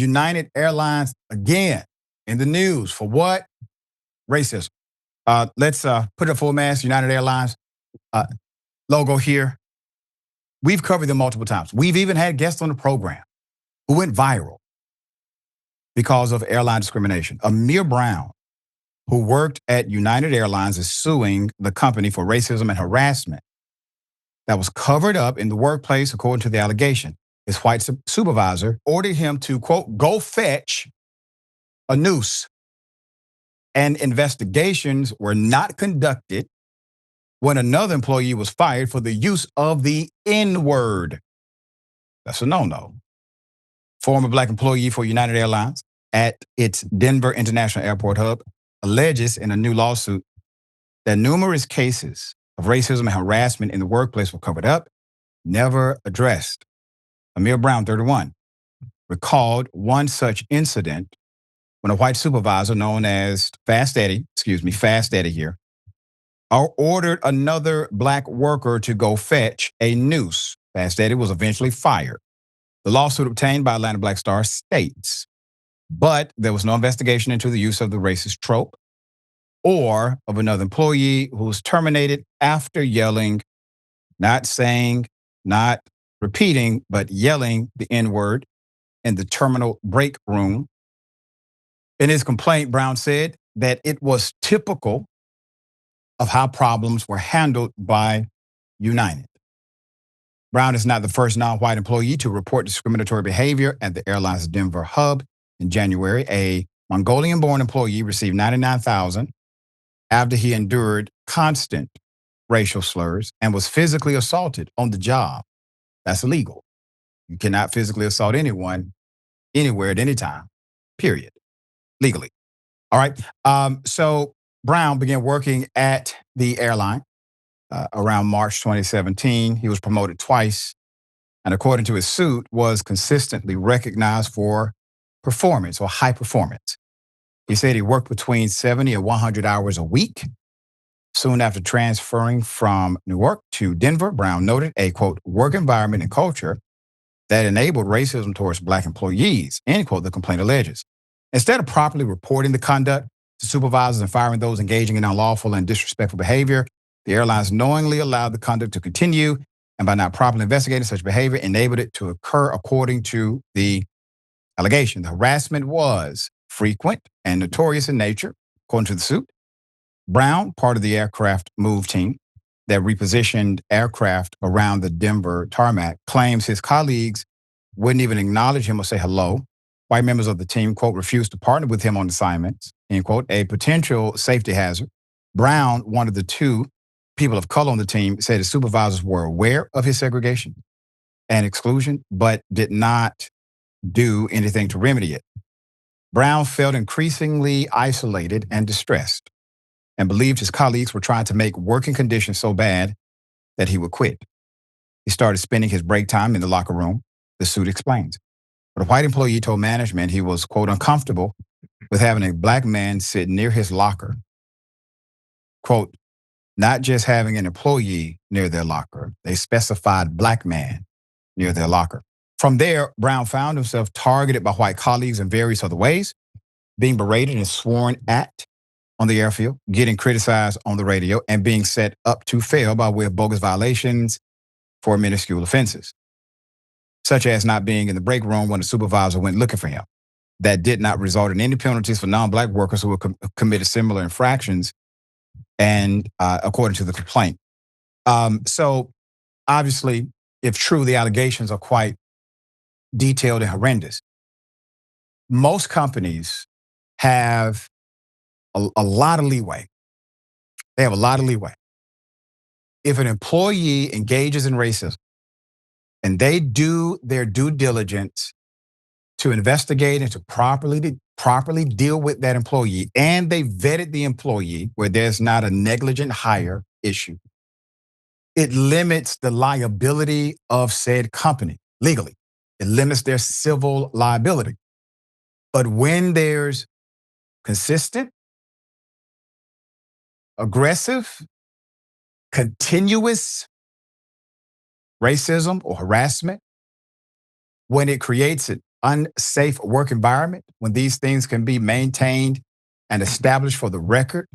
United Airlines again in the news for what? Racism. Let's put it full mass. United Airlines uh, logo here. We've covered them multiple times. We've even had guests on the program who went viral because of airline discrimination. Amir Brown, who worked at United Airlines, is suing the company for racism and harassment that was covered up in the workplace, according to the allegation. His white supervisor ordered him to, quote, go fetch a noose. And investigations were not conducted when another employee was fired for the use of the N-word. That's a no-no. Former black employee for United Airlines at its Denver International Airport hub alleges in a new lawsuit that numerous cases of racism and harassment in the workplace were covered up, never addressed. Amir Brown, 31, recalled one such incident when a white supervisor known as Fast Eddie here, ordered another black worker to go fetch a noose. Fast Eddie was eventually fired. The lawsuit obtained by Atlanta Black Star states, but there was no investigation into the use of the racist trope or of another employee who was terminated after yelling, not saying, not repeating, but yelling the N-word in the terminal break room. In his complaint, Brown said that it was typical of how problems were handled by United. Brown is not the first non-white employee to report discriminatory behavior at the airline's Denver hub. In January, a Mongolian-born employee received $99,000 after he endured constant racial slurs and was physically assaulted on the job. That's illegal. You cannot physically assault anyone, anywhere, at any time, period, legally. All right. So Brown began working at the airline around March 2017. He was promoted twice, and according to his suit, was consistently recognized for performance or high performance. He said he worked between 70 and 100 hours a week. Soon after transferring from Newark to Denver, Brown noted a, quote, work environment and culture that enabled racism towards black employees, end quote, the complaint alleges. Instead of properly reporting the conduct to supervisors and firing those engaging in unlawful and disrespectful behavior, the airlines knowingly allowed the conduct to continue, and by not properly investigating such behavior, enabled it to occur according to the allegation. The harassment was frequent and notorious in nature, according to the suit. Brown, part of the aircraft move team that repositioned aircraft around the Denver tarmac, claims his colleagues wouldn't even acknowledge him or say hello. White members of the team, quote, refused to partner with him on assignments, end quote, a potential safety hazard. Brown, one of the two people of color on the team, said his supervisors were aware of his segregation and exclusion, but did not do anything to remedy it. Brown felt increasingly isolated and distressed and believed his colleagues were trying to make working conditions so bad that he would quit. He started spending his break time in the locker room, the suit explains. But a white employee told management he was, quote, uncomfortable with having a black man sit near his locker. Quote, not just having an employee near their locker, they specified black man near their locker. From there, Brown found himself targeted by white colleagues in various other ways, being berated and sworn at on the airfield, getting criticized on the radio, and being set up to fail by way of bogus violations for minuscule offenses, such as not being in the break room when the supervisor went looking for him. That did not result in any penalties for non-black workers who committed similar infractions, and according to the complaint. So obviously, if true, the allegations are quite detailed and horrendous. Most companies have a lot of leeway. They have a lot of leeway. If an employee engages in racism and they do their due diligence to investigate and to properly deal with that employee, and they vetted the employee where there's not a negligent hire issue, it limits the liability of said company legally. It limits their civil liability. But when there's consistent, aggressive, continuous racism or harassment, when it creates an unsafe work environment, when these things can be maintained and established for the record,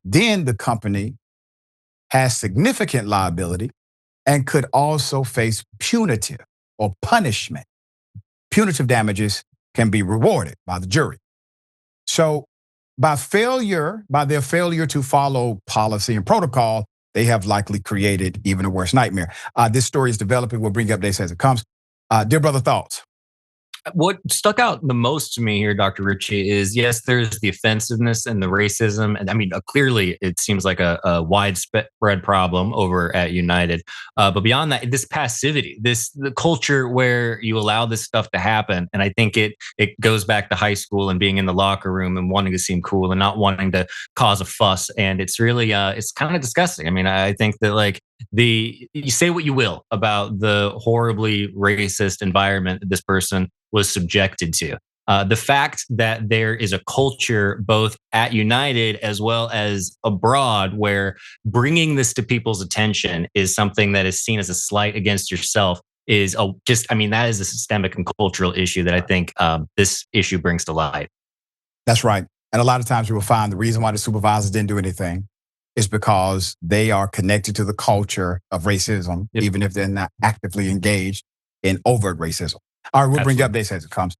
then the company has significant liability and could also face punitive or punishment. Punitive damages can be rewarded by the jury. So by their failure to follow policy and protocol, they have likely created even a worse nightmare. This story is developing. We'll bring you updates as it comes. Dear brother, thoughts? What stuck out the most to me here, Dr. Richey, is yes, there's the offensiveness and the racism. And I mean, clearly it seems like a widespread problem over at United. But beyond that, this passivity, the culture where you allow this stuff to happen. And I think it goes back to high school and being in the locker room and wanting to seem cool and not wanting to cause a fuss. And it's really, it's kind of disgusting. I mean, I think that like, you say what you will about the horribly racist environment that this person was subjected to. The fact that there is a culture both at United as well as abroad where bringing this to people's attention is something that is seen as a slight against yourself is that is a systemic and cultural issue that I think this issue brings to light. That's right. And a lot of times you will find the reason why the supervisors didn't do anything is because they are connected to the culture of racism, Yep. even if they're not actively engaged in overt racism. All right, we'll bring you Absolutely. updates as it comes.